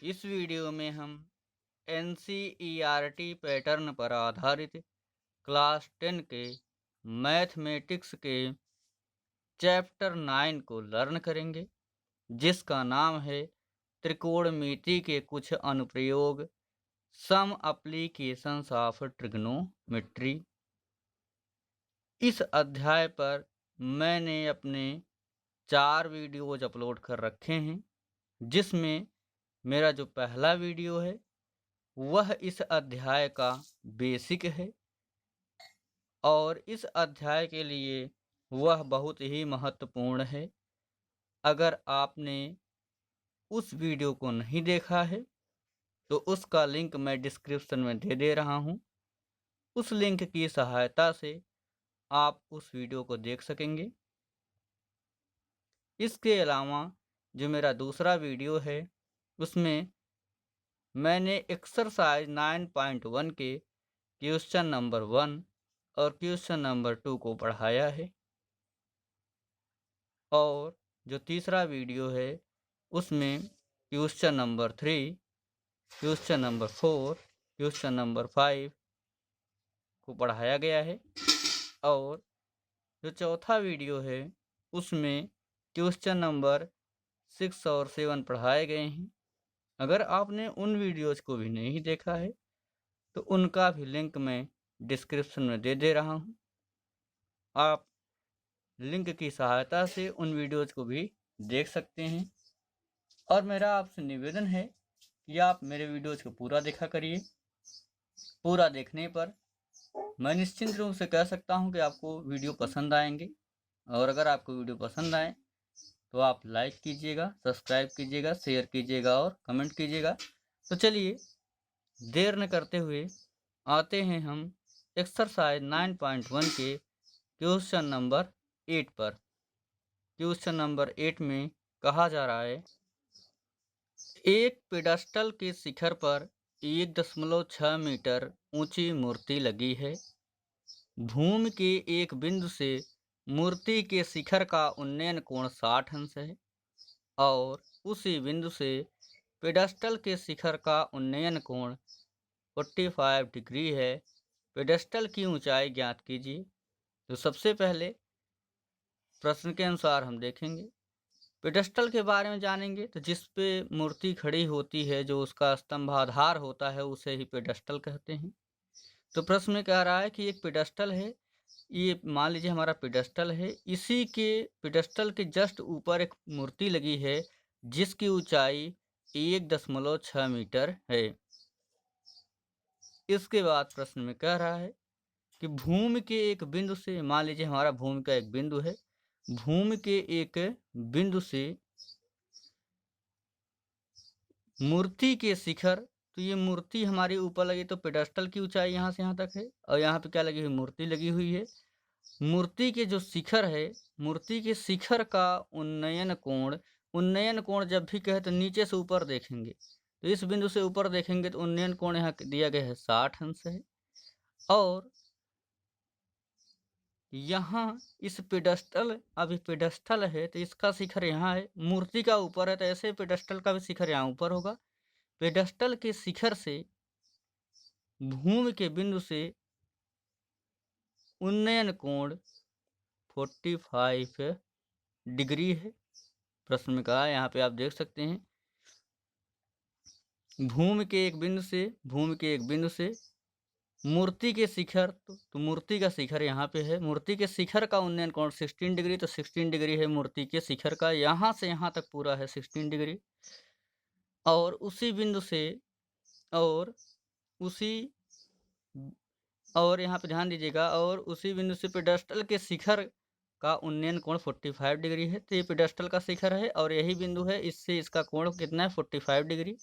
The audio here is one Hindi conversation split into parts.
इस वीडियो में हम एनसीईआरटी पैटर्न पर आधारित क्लास 10 के मैथमेटिक्स के चैप्टर 9 को लर्न करेंगे, जिसका नाम है त्रिकोणमिति के कुछ अनुप्रयोग, सम एप्लीकेशंस ऑफ ट्रिग्नोमेट्री। इस अध्याय पर मैंने अपने 4 वीडियोज अपलोड कर रखे हैं, जिसमें मेरा जो पहला वीडियो है वह इस अध्याय का बेसिक है और इस अध्याय के लिए वह बहुत ही महत्वपूर्ण है। अगर आपने उस वीडियो को नहीं देखा है तो उसका लिंक मैं डिस्क्रिप्शन में दे रहा हूँ। उस लिंक की सहायता से आप उस वीडियो को देख सकेंगे। इसके अलावा जो मेरा दूसरा वीडियो है उसमें मैंने एक्सरसाइज 9.1 के क्वेश्चन नंबर 1 और क्वेश्चन नंबर 2 को पढ़ाया है और जो तीसरा वीडियो है उसमें question number 3, question number 4, question number 5 को पढ़ाया गया है और जो चौथा वीडियो है उसमें क्वेश्चन नंबर 6 और 7 पढ़ाए गए हैं। अगर आपने उन वीडियोज़ को भी नहीं देखा है तो उनका भी लिंक मैं डिस्क्रिप्शन में दे रहा हूँ। आप लिंक की सहायता से उन वीडियोज़ को भी देख सकते हैं और मेरा आपसे निवेदन है कि आप मेरे वीडियोज़ को पूरा देखा करिए। पूरा देखने पर मैं निश्चिंत रूप से कह सकता हूं कि आपको वीडियो पसंद आएंगे और अगर आपको वीडियो पसंद आए तो आप लाइक कीजिएगा, सब्सक्राइब कीजिएगा, शेयर कीजिएगा और कमेंट कीजिएगा। तो चलिए देर न करते हुए आते हैं हम एक्सरसाइज 9.1 के क्वेश्चन नंबर 8 पर। क्वेश्चन नंबर 8 में कहा जा रहा है, एक पेडस्टल के शिखर पर 1.6 मीटर ऊंची मूर्ति लगी है। भूमि के एक बिंदु से मूर्ति के शिखर का उन्नयन कोण 60 अंश है और उसी बिंदु से पेडस्टल के शिखर का उन्नयन कोण 45 डिग्री है। पेडस्टल की ऊंचाई ज्ञात कीजिए। तो सबसे पहले प्रश्न के अनुसार हम देखेंगे, पेडस्टल के बारे में जानेंगे। तो जिस पे मूर्ति खड़ी होती है, जो उसका स्तंभाधार होता है, उसे ही पेडस्टल कहते हैं। तो प्रश्न में कह रहा है कि एक पेडस्टल है, ये मान लीजिए हमारा पेडस्टल है, इसी के पेडस्टल के जस्ट ऊपर एक मूर्ति लगी है जिसकी ऊंचाई 1.6 मीटर है। इसके बाद प्रश्न में कह रहा है कि भूमि के एक बिंदु से, मान लीजिए हमारा भूमि का एक बिंदु है, भूमि के एक बिंदु से मूर्ति के शिखर, तो ये मूर्ति हमारी ऊपर लगी तो पेडस्टल की ऊंचाई यहाँ से यहाँ तक है और यहाँ पे क्या लगी हुई, मूर्ति लगी हुई है। मूर्ति के जो शिखर है, मूर्ति के शिखर का उन्नयन कोण, उन्नयन कोण जब भी कहे तो नीचे से ऊपर देखेंगे, तो इस बिंदु से ऊपर देखेंगे तो उन्नयन कोण यहाँ दिया गया है 60 अंश है। और यहाँ इस पेडस्टल, अभी पेडस्टल है तो इसका शिखर यहाँ है, मूर्ति का ऊपर है, तो ऐसे पेडस्टल का भी शिखर यहाँ ऊपर होगा। पेडस्टल के शिखर से भूमि के बिंदु से उन्नयन कोण 45 डिग्री है। प्रश्न में कहा, यहाँ पे आप देख सकते हैं, भूमि के एक बिंदु से मूर्ति के शिखर, तो मूर्ति का शिखर यहाँ पे है, मूर्ति के शिखर का उन्नयन कोण 16 डिग्री, तो 16 डिग्री है मूर्ति के शिखर का, यहाँ से यहाँ तक पूरा है 16 डिग्री। और उसी बिंदु से और उसी और यहाँ पे ध्यान दीजिएगा, और उसी बिंदु से पेडस्टल के शिखर का उन्नयन कोण 45 डिग्री है। तो ये पेडस्टल का शिखर है और यही बिंदु है, इससे इसका कोण कितना है, 45 डिग्री।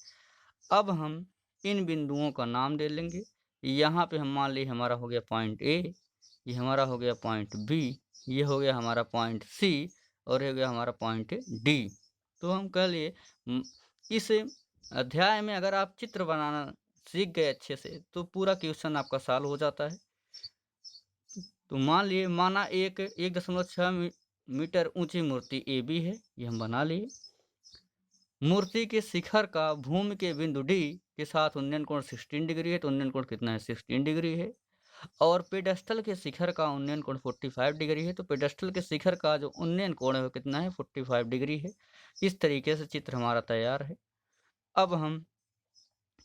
अब हम इन बिंदुओं का नाम दे लेंगे। यहाँ पे हम मान ली हमारा हो गया पॉइंट ए, ये हमारा हो गया पॉइंट बी, ये हो गया हमारा पॉइंट सी और ये हो गया हमारा पॉइंट डी। तो हम कह लिए इस अध्याय में अगर आप चित्र बनाना सीख गए अच्छे से तो पूरा क्वेश्चन आपका सॉल्व हो जाता है। तो मान लिए, माना एक 1.6 मीटर ऊंची मूर्ति ए बी है, ये हम बना लिए। मूर्ति के शिखर का भूमि के बिंदु डी के साथ उन्नयन कोण 16 डिग्री है, तो उन्नयन कोण कितना है 16 डिग्री है। और पेडस्टल के शिखर का उन्नयन कोण 45 डिग्री है, तो पेडस्टल के शिखर का जो उन्नयन कोण है वो कितना है 45 डिग्री है। इस तरीके से चित्र हमारा तैयार है। अब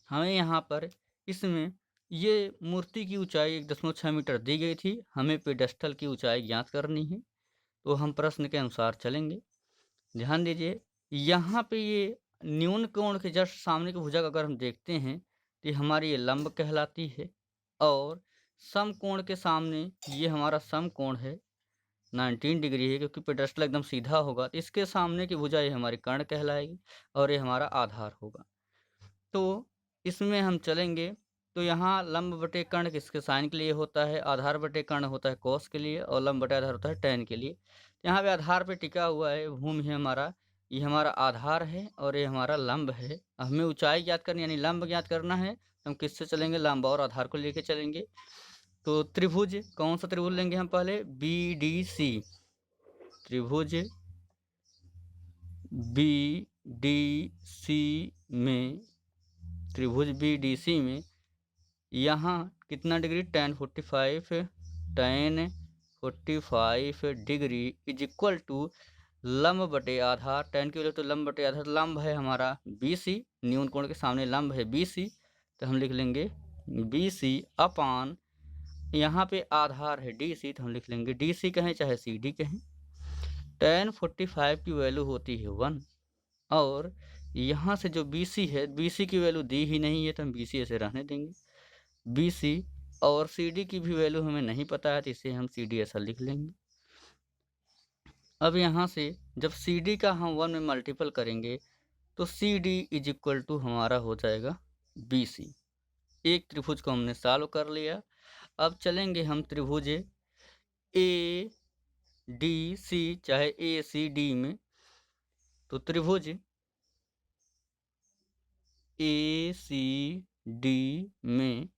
हमें यहाँ पर इसमें ये मूर्ति की ऊंचाई 1.6 मीटर दी गई थी, हमें पेडस्टल की ऊंचाई ज्ञात करनी है। तो हम प्रश्न के अनुसार चलेंगे। ध्यान दीजिए, यहाँ पे ये न्यून कोण के जस्ट सामने की भुजा अगर हम देखते हैं तो हमारी ये लंब कहलाती है, और सम कोण के सामने ये हमारा सम कोण है 19 डिग्री है, क्योंकि पेडस्टल एकदम सीधा होगा। तो इसके सामने की भुजा ये हमारी कर्ण कहलाएगी और ये हमारा आधार होगा। तो इसमें हम चलेंगे तो यहाँ लंब बटे कर्ण किसके साइन के लिए होता है, आधार बटे कर्ण होता है कोस के लिए, और लंब बटे आधार होता है टैन के लिए। यहाँ पे आधार पे टिका हुआ है भूमि है हमारा, ये हमारा आधार है और ये हमारा लंब है। हमें ऊंचाई ज्ञात करनी यानी लंब ज्ञात करना है, हम किससे चलेंगे, लंब और आधार को लेके चलेंगे। तो त्रिभुज, कौन सा त्रिभुज लेंगे हम पहले, BDC त्रिभुज। BDC में त्रिभुज BDC में यहाँ कितना degree, tan 45 degree is equal to लंब बटे आधार। tan की वैल्यू तो लंब बटे आधार, लंब है हमारा BC, न्यून कोण के सामने लंब है BC, तो हम लिख लेंगे BC अपान यहाँ पे आधार है DC, तो हम लिख लेंगे DC कहें चाहे CD कहें। tan 45 की वैल्यू होती है 1, और यहाँ से जो BC है, BC की वैल्यू दी ही नहीं है तो हम BC ऐसे रहने देंगे। BC और CD की भी वैल्यू हमें नहीं पता है, तो इसे हम CD ऐसा लिख लेंगे। अब यहाँ से जब CD का हम 1 में मल्टीपल करेंगे तो CD इज इक्वल टू हमारा हो जाएगा BC। एक त्रिभुज को हमने सॉल्व कर लिया। अब चलेंगे हम त्रिभुज ADC चाहे ACD में। तो त्रिभुज ACD में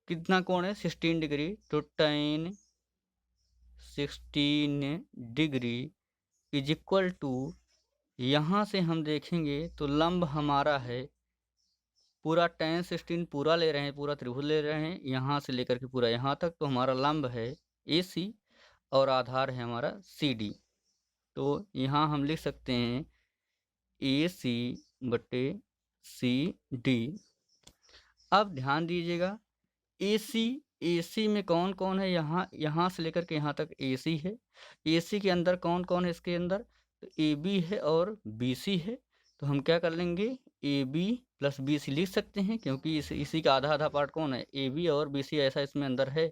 कितना कोण है 16 डिग्री, तो tan 16 degree is equal to, यहाँ से हम देखेंगे तो लंब हमारा है पूरा tan 16 पूरा ले रहे हैं, पूरा त्रिभुज ले रहे हैं यहाँ से लेकर के पूरा यहाँ तक, तो हमारा लंब है AC और आधार है हमारा CD। तो यहाँ हम लिख सकते हैं AC बटे CD। अब ध्यान दीजिएगा AC में कौन कौन है, यहाँ से लेकर के यहाँ तक AC है। AC के अंदर कौन कौन है, इसके अंदर तो AB है और BC है। तो हम क्या कर लेंगे, AB प्लस BC लिख सकते हैं, क्योंकि इसी का आधा आधा पार्ट कौन है, AB और BC ऐसा इसमें अंदर है।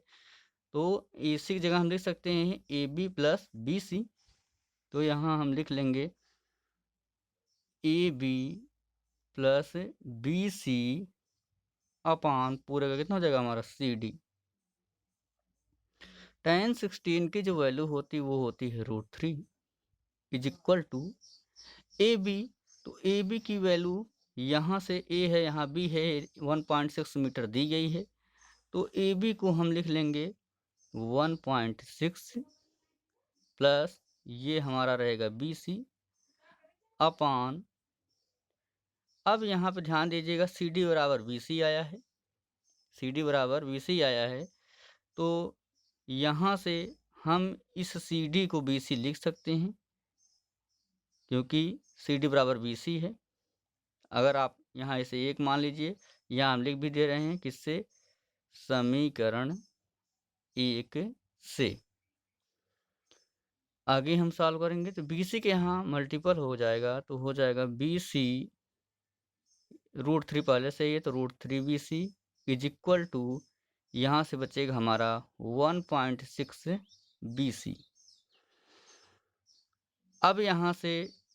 तो AC की जगह हम लिख सकते हैं AB प्लस BC। तो यहाँ हम लिख लेंगे AB प्लस BC अपान पूरे का कितना हो जाएगा हमारा CD। tan 16 की जो वैल्यू होती वो होती है √3 इज इक्वल टू AB। तो AB की वैल्यू यहाँ से A है यहाँ B है, 1.6 मीटर दी गई है, तो AB को हम लिख लेंगे 1.6 प्लस ये हमारा रहेगा BC अपान। अब यहाँ पे ध्यान दीजिएगा CD बराबर BC आया है, CD बराबर BC आया है, तो यहाँ से हम इस CD को BC लिख सकते हैं, क्योंकि CD बराबर BC है। अगर आप यहाँ इसे 1 मान लीजिए, यहाँ हम लिख भी दे रहे हैं किससे, समीकरण 1 से। आगे हम सॉल्व करेंगे तो BC के यहाँ मल्टीपल हो जाएगा, तो हो जाएगा BC √3 पहले से ही है, तो √3 BC इज इक्वल टू यहाँ से बचेगा हमारा 1.6 BC। अब यहाँ से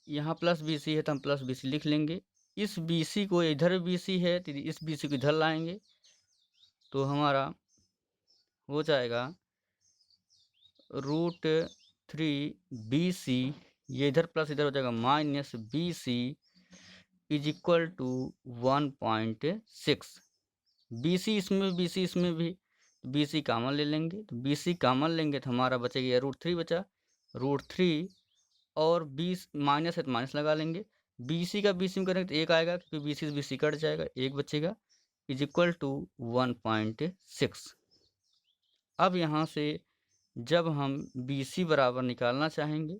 यहाँ प्लस BC है तो हम प्लस BC लिख लेंगे। इस BC को इधर BC है तो इस BC को इधर लाएंगे, तो हमारा हो जाएगा √3 BC, ये इधर प्लस इधर हो जाएगा minus BC is equal to 1.6। BC इसमें भी BC कॉमन ले लेंगे, तो BC कॉमन लेंगे तो हमारा बचेगा √3 बचा, √3 और 20 माइनस है तो माइनस लगा लेंगे। BC का BC में करेंगे तो 1 आएगा, क्योंकि BC से BC कट जाएगा, 1 बचेगा, इज इक्वल टू 1.6। अब यहाँ से जब हम BC बराबर निकालना चाहेंगे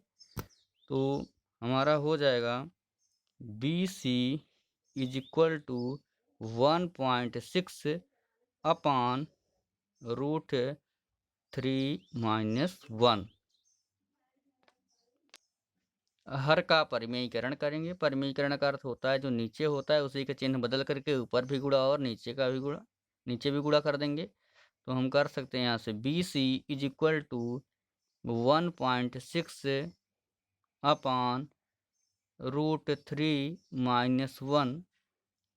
तो हमारा हो जाएगा BC is equal to 1.6 upon √3 - 1। हर का परिमेयीकरण करेंगे। परिमेयीकरण का अर्थ होता है जो नीचे होता है उसी का चिन्ह बदल करके ऊपर भी गुणा और नीचे का भी गुणा, नीचे भी गुणा कर देंगे। तो हम कर सकते हैं यहाँ से BC is equal to 1.6 upon √3 - 1,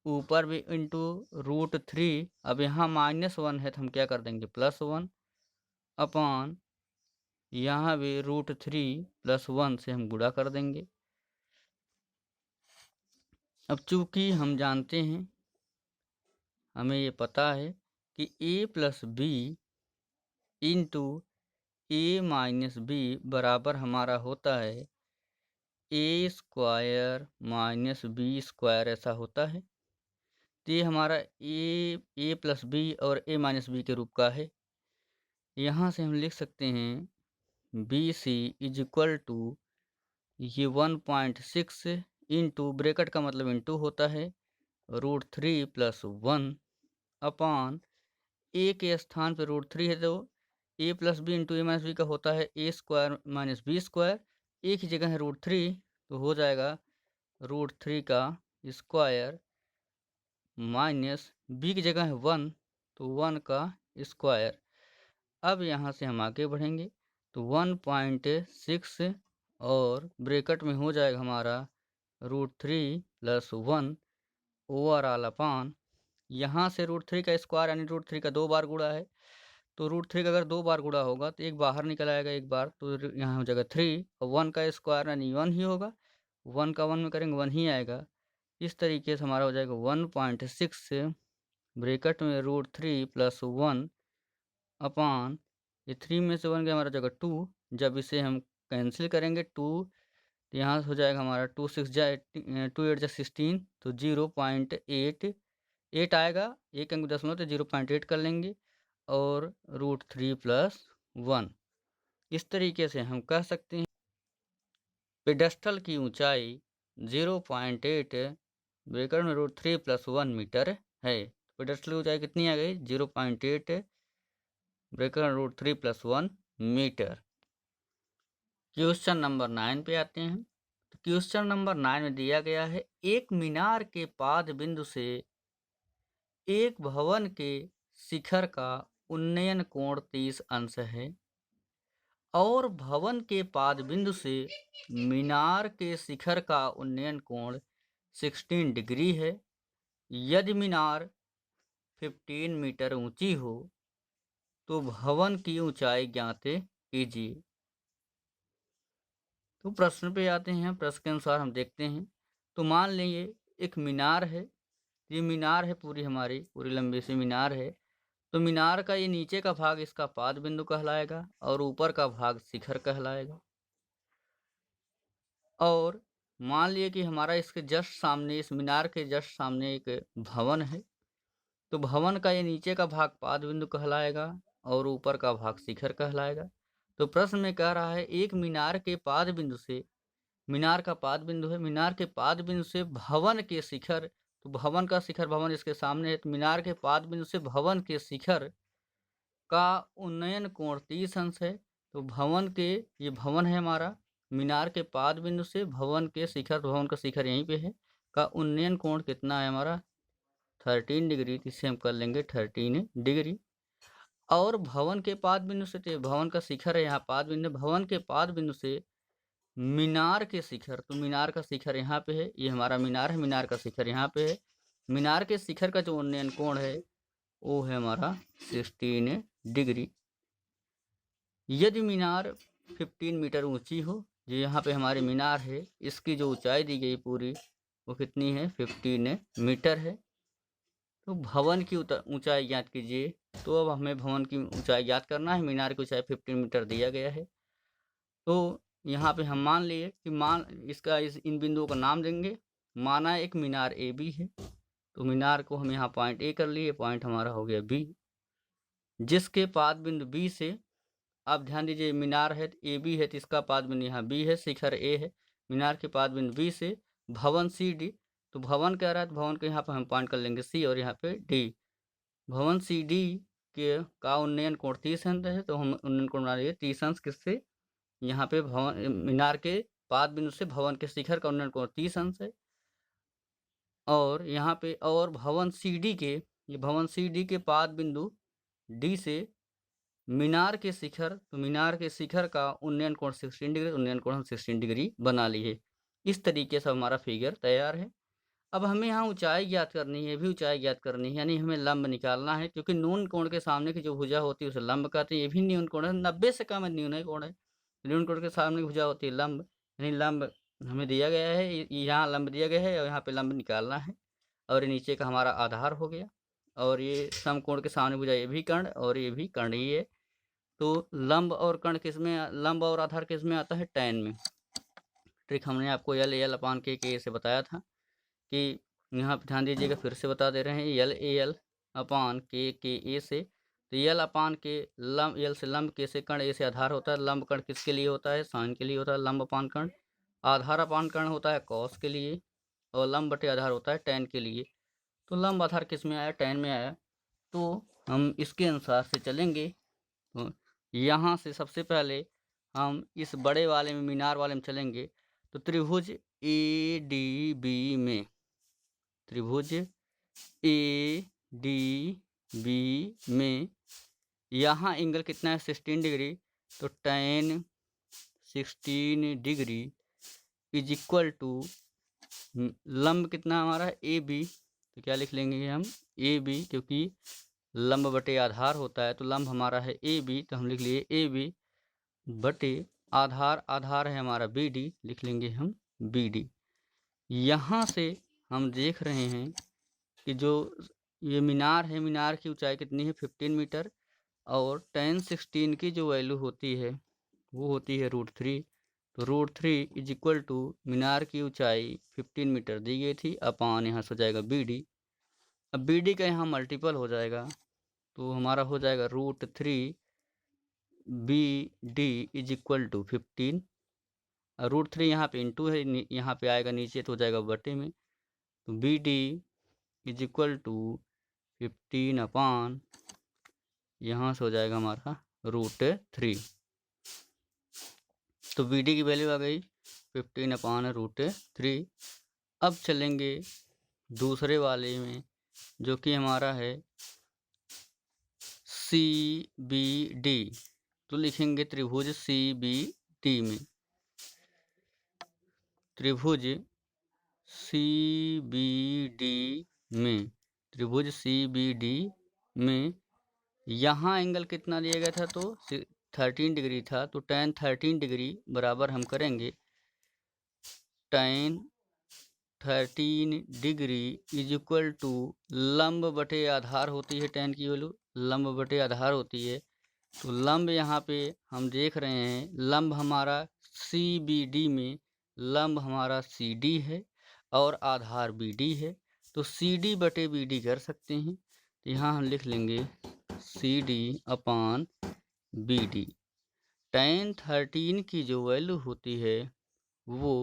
ऊपर भी इंटू √3। अब यहाँ -1 है तो हम क्या कर देंगे +1 अपॉन यहाँ भी √3 + 1 से हम गुणा कर देंगे। अब चूंकि हम जानते हैं, हमें ये पता है कि A + B into A - B बराबर हमारा होता है A² - B², ऐसा होता है। तो ये हमारा A + B और A - B के रूप का है। यहाँ से हम लिख सकते हैं BC इज इक्वल टू ये 1.6 इंटू, ब्रैकेट का मतलब इंटू होता है, √3 + 1 अपॉन A के स्थान पर √3 है तो A + B into A - B का होता है A² - B²। A की जगह है √3 तो हो जाएगा √3 का स्क्वायर माइनस B की जगह है 1 तो 1 का स्क्वायर। अब यहाँ से हम आगे बढ़ेंगे तो 1.6 और ब्रैकेट में हो जाएगा हमारा √3 + 1 ओवरऑल अपॉन, यहाँ से √3 का स्क्वायर यानी √3 का 2 बार गुणा है, तो √3 का अगर 2 बार गुणा होगा तो एक बाहर निकल आएगा एक बार, तो यहाँ हो जाएगा 3 और 1 का स्क्वायर यानी 1 ही होगा, 1 का 1 में करेंगे 1 ही आएगा। इस तरीके से हमारा हो जाएगा 1.6 ब्रैकेट में √3 + 1 अपॉन ये 3 में से 1 गया हमारा जगह 2। जब इसे हम कैंसिल करेंगे 2 तो यहाँ हो जाएगा हमारा 2 6 जाए 2 8 16 तो 0.8 आएगा, एक अंक दशमलव तो 0.8 कर लेंगे और √3 + 1। इस तरीके से हम कह सकते हैं पेडेस्टल की ऊंचाई 0.8 ब्रैकेट में √3 + 1 मीटर है। पेडेस्टल की ऊंचाई कितनी आ गई 0.8 ब्रैकेट में √3 + 1 मीटर। क्वेश्चन नंबर 9 पे आते हैं। तो क्वेश्चन नंबर 9 में दिया गया है एक मीनार के पाद बिंदु से एक भवन के शिखर का उन्नयन कोण 30 अंश है और भवन के पाद बिंदु से मीनार के शिखर का उन्नयन कोण 16 डिग्री है। यदि मीनार 15 मीटर ऊंची हो तो भवन की ऊंचाई ज्ञात कीजिए। तो प्रश्न पे आते हैं। प्रश्न के अनुसार हम देखते हैं। तो मान लीजिए एक मीनार है, ये मीनार है पूरी हमारी पूरी लंबी सी मीनार है। तो मीनार का ये नीचे का भाग इसका पाद बिंदु कहलाएगा और ऊपर का भाग शिखर कहलाएगा। और मान लिए कि हमारा इसके जस्ट सामने, इस मीनार के जस्ट सामने एक भवन है, तो भवन का ये नीचे का भाग पाद बिंदु कहलाएगा और ऊपर का भाग शिखर कहलाएगा। तो प्रश्न में कह रहा है एक मीनार के पाद बिंदु से, मीनार का पाद बिंदु है, मीनार के पाद बिंदु से भवन के शिखर, तो भवन का शिखर, भवन इसके सामने है, तो मीनार के पाद बिंदु से भवन के शिखर का उन्नयन कोण 30 अंश है। तो भवन के, ये भवन है हमारा, मीनार के पाद बिंदु से भवन के शिखर, भवन का शिखर यहीं पे है, का उन्नयन कोण कितना है हमारा 13 डिग्री। इसे हम कर लेंगे 13 डिग्री। और भवन के पाद बिंदु से, तो भवन का शिखर है यहाँ पाद बिंदु, भवन के पाद बिंदु से मीनार के शिखर, तो मीनार का शिखर यहाँ पे है, ये हमारा मीनार है, मीनार का शिखर यहाँ पे है, मीनार के शिखर का जो उन्नयन कोण है वो है हमारा 16 डिग्री। यदि मीनार 15 मीटर ऊंची हो, जो यहाँ पे हमारी मीनार है, इसकी जो ऊंचाई दी गई पूरी वो कितनी है 15 मीटर है। तो भवन की ऊंचाई ज्ञात कीजिए। तो अब हमें भवन की ऊंचाई ज्ञात करना है। मीनार की ऊंचाई 15 मीटर दिया गया है। तो यहाँ पे हम मान लिए कि इसका इन बिंदुओं का नाम देंगे। माना एक मीनार ए बी है, तो मीनार को हम यहाँ पॉइंट ए कर लिए, पॉइंट हमारा हो गया बी, जिसके पाद बिंदु बी से, आप ध्यान दीजिए मीनार है ए बी है तो इसका पाद बिंदु यहाँ बी है, शिखर ए है, मीनार के पाद बिंदु बी से भवन सी डी, तो भवन कह रहा है तो भवन को यहाँ पर हम पॉइंट कर लेंगे सी और यहाँ पे डी। भवन सी डी के का उन्नयन कोण 30 अंश है, तो हम उन्नयन कोण बना लिए 30 अंश किससे, यहाँ पे भवन मीनार के पाद बिंदु से भवन के शिखर का उन्नयन कोण 30 अंश है। और यहाँ पे और भवन सी डी के, ये भवन सी डी के पाद बिंदु डी से मीनार के शिखर, तो मीनार के शिखर का उन्नयन कोण 16 डिग्री, उन्नयन कोण हम 16 डिग्री बना लिए। इस तरीके से हमारा फिगर तैयार है। अब हमें यहाँ ऊंचाई ज्ञात करनी है, भी ऊंचाई ज्ञात करनी है, यानी हमें लंब निकालना है, क्योंकि न्यून कोण के सामने की जो भुजा होती है उसे लंब कहते हैं। ये भी न्यून कोण है, 90 से कम है न्यून कोण है। न्यून कोण के सामने की भुजा होती है लंब, यानी लंब हमें दिया गया है, यहाँ लंब दिया गया है और यहाँ पे लंब निकालना है, और नीचे का हमारा आधार हो गया। और ये समकोण के सामने भुजा ये भी कर्ण और ये भी कर्ण ही है। तो लंब और कर्ण किस में, लंब और आधार किस में आता है, टैन में। ट्रिक हमने आपको एल अपान के से बताया था कि यहाँ पे ध्यान दीजिएगा, फिर से बता दे रहे हैं, एल अपान के ए से, तो एल अपान के लंब, एल से लंब, के से कर्ण, ए से आधार होता है। लंब कर्ण किसके लिए होता है, साइन के लिए होता है लंब अपान कर्ण। आधार अपान कर्ण होता है कॉस के लिए, और लंब बटे आधार होता है टैन के लिए। तो लंब आधार किस में आया, टैन में आया। तो हम इसके अनुसार से चलेंगे। तो यहाँ से सबसे पहले हम इस बड़े वाले में, मीनार वाले में चलेंगे। तो त्रिभुज ए डी बी में, त्रिभुज ए डी बी में यहाँ एंगल कितना है, 16 डिग्री। तो tan 16 degree is equal to लंब कितना हमारा है, ए बी। तो क्या लिख लेंगे हम, ए बी, क्योंकि लंब बटे आधार होता है, तो लंब हमारा है ए बी, तो हम लिख लिए ए बी बटे आधार है हमारा बी डी, लिख लेंगे हम बी डी। यहाँ से हम देख रहे हैं कि जो ये मीनार है, मीनार की ऊंचाई कितनी है, 15 मीटर, और tan 16 की जो वैल्यू होती है वो होती है √3। तो √3 इज इक्वल टू मीनार की ऊंचाई 15 मीटर दी गई थी, अपान यहाँ से हो जाएगा बी डी। अब बी डी का यहाँ मल्टीपल हो जाएगा, तो हमारा हो जाएगा √3 B D is equal to 15। √3 यहाँ पे इंटू है, यहाँ पे आएगा नीचे तो हो जाएगा बटे में। तो B D is equal to 15 upon, यहाँ से हो जाएगा हमारा √3। तो बी डी की वैल्यू आ गई 15 अपान √3। अब चलेंगे दूसरे वाले में, जो कि हमारा है सी बी डी। तो लिखेंगे त्रिभुज सी बी डी में, त्रिभुज सी बी डी में, त्रिभुज सी बी डी में यहाँ एंगल कितना दिया गया था, तो 13 डिग्री था। तो tan 13 डिग्री बराबर हम करेंगे tan 13 degree is equal to लंब बटे आधार होती है, tan की वैल्यू लंब बटे आधार होती है। तो लंब यहाँ पे हम देख रहे हैं, लंब हमारा सी बी डी में लंब हमारा सी डी है और आधार बी डी है। तो सी डी बटे बी डी कर सकते हैं, तो यहाँ हम लिख लेंगे सी डी अपान बी डी। tan 13 की जो वैल्यू होती है वो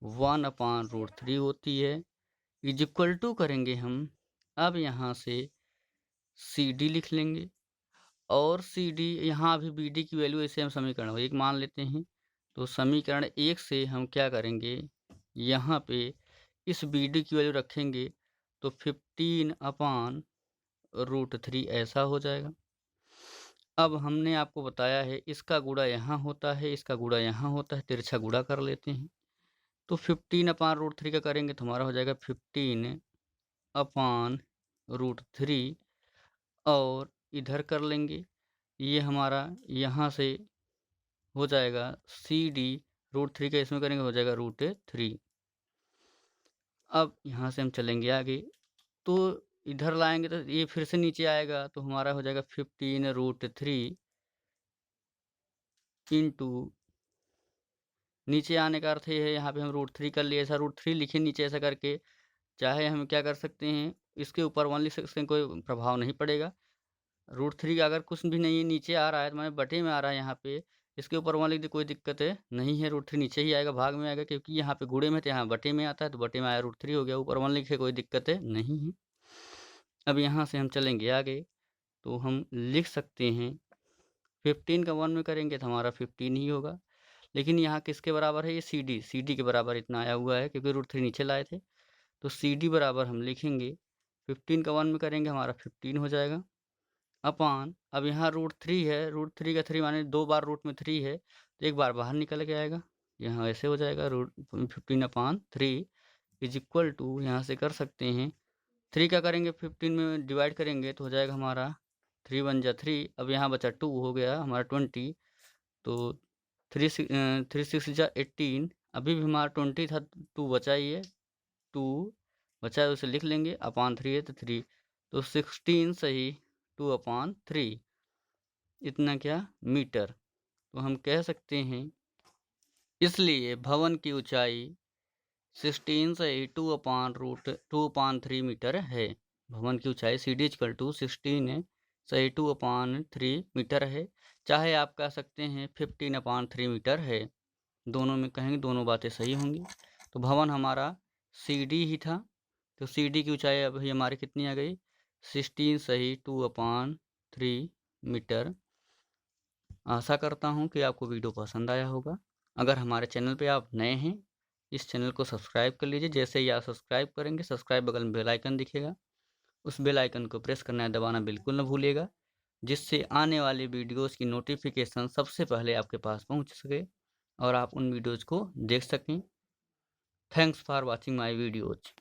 1 अपान √3 होती है, इज इक्वल टू करेंगे हम। अब यहाँ से सी डी लिख लेंगे, और सी डी यहाँ अभी बी डी की वैल्यू ऐसे हम समीकरण 1 मान लेते हैं। तो समीकरण 1 से हम क्या करेंगे, यहाँ पे इस बी डी की वैल्यू रखेंगे, तो 15 अपान √3 ऐसा हो जाएगा। अब हमने आपको बताया है इसका गुणा यहाँ होता है, इसका गुणा यहाँ होता है, तिरछा गुणा कर लेते हैं। तो 15 अपान √3 का करेंगे तो हमारा हो जाएगा 15 अपान √3, और इधर कर लेंगे, ये हमारा यहाँ से हो जाएगा सी डी, √3 का इसमें करेंगे हो जाएगा √3। अब यहाँ से हम चलेंगे आगे, तो इधर लाएंगे तो ये फिर से नीचे आएगा, तो हमारा हो जाएगा 15 √3 इंटू नीचे आने का अर्थ ये है, यहाँ पे हम √3 कर लिए, ऐसा √3 लिखे नीचे ऐसा करके। चाहे हम क्या कर सकते हैं, इसके ऊपर 1 लिख सकते हैं, कोई प्रभाव नहीं पड़ेगा। √3 का अगर कुछ भी नहीं है, नीचे आ रहा है तो हमारे बटे में आ रहा है यहाँ पे, इसके ऊपर 1 लिख दे, कोई दिक्कत है नहीं है। √3 नीचे ही आएगा, भाग में आएगा, क्योंकि यहाँ पे गुणे में तो यहाँ बटे में आता है, तो बटे में आया √3 हो गया। ऊपर 1 लिखे, कोई दिक्कत है नहीं है। अब यहाँ से हम चलेंगे आगे, तो हम लिख सकते हैं 15 का 1 में करेंगे तो हमारा 15 ही होगा। लेकिन यहाँ किसके बराबर है, ये CD के बराबर इतना आया हुआ है, क्योंकि √3 नीचे लाए थे। तो CD बराबर हम लिखेंगे 15 का 1 में करेंगे, हमारा 15 हो जाएगा। अपान, अब यहाँ √3 है, √3 का 3 माने 2 बार रूट में 3 है, तो एक बार बाहर निकल के आएगा। यहाँ ऐसे हो जाएगा, √15/3 इज इक्वल टू, यहाँ से कर सकते हैं 3 का करेंगे 15 में डिवाइड करेंगे तो हो जाएगा हमारा 3 1 जा 3। अब यहाँ बचा 2 हो गया हमारा 20, तो 3 6 जा 18। अभी भी हमारा 20 था, 2 बचा ही है, 2 बचा है, उसे लिख लेंगे। अपान 3 है तो 3, तो 16 सही 2/3, इतना क्या मीटर। तो हम कह सकते हैं, इसलिए भवन की ऊंचाई 16 सही 2/3 मीटर है। भवन की ऊंचाई CD = 16 है, सही 2/3 मीटर है। चाहे आप कह सकते हैं 15/3 मीटर है, दोनों में कहेंगे, दोनों बातें सही होंगी। तो भवन हमारा CD ही था, तो CD की ऊंचाई अभी हमारी कितनी आ गई, 16 सही 2/3 मीटर। आशा करता हूँ कि आपको वीडियो पसंद आया होगा। अगर हमारे चैनल पे आप नए हैं, इस चैनल को सब्सक्राइब कर लीजिए। जैसे ही आप सब्सक्राइब करेंगे, सब्सक्राइब बगल में बेल आइकन दिखेगा, उस बेल आइकन को प्रेस करना है, दबाना बिल्कुल न भूलिएगा, जिससे आने वाली वीडियोज़ की नोटिफिकेशन सबसे पहले आपके पास पहुँच सके और आप उन वीडियोज़ को देख सकें। Thanks for watching my videos.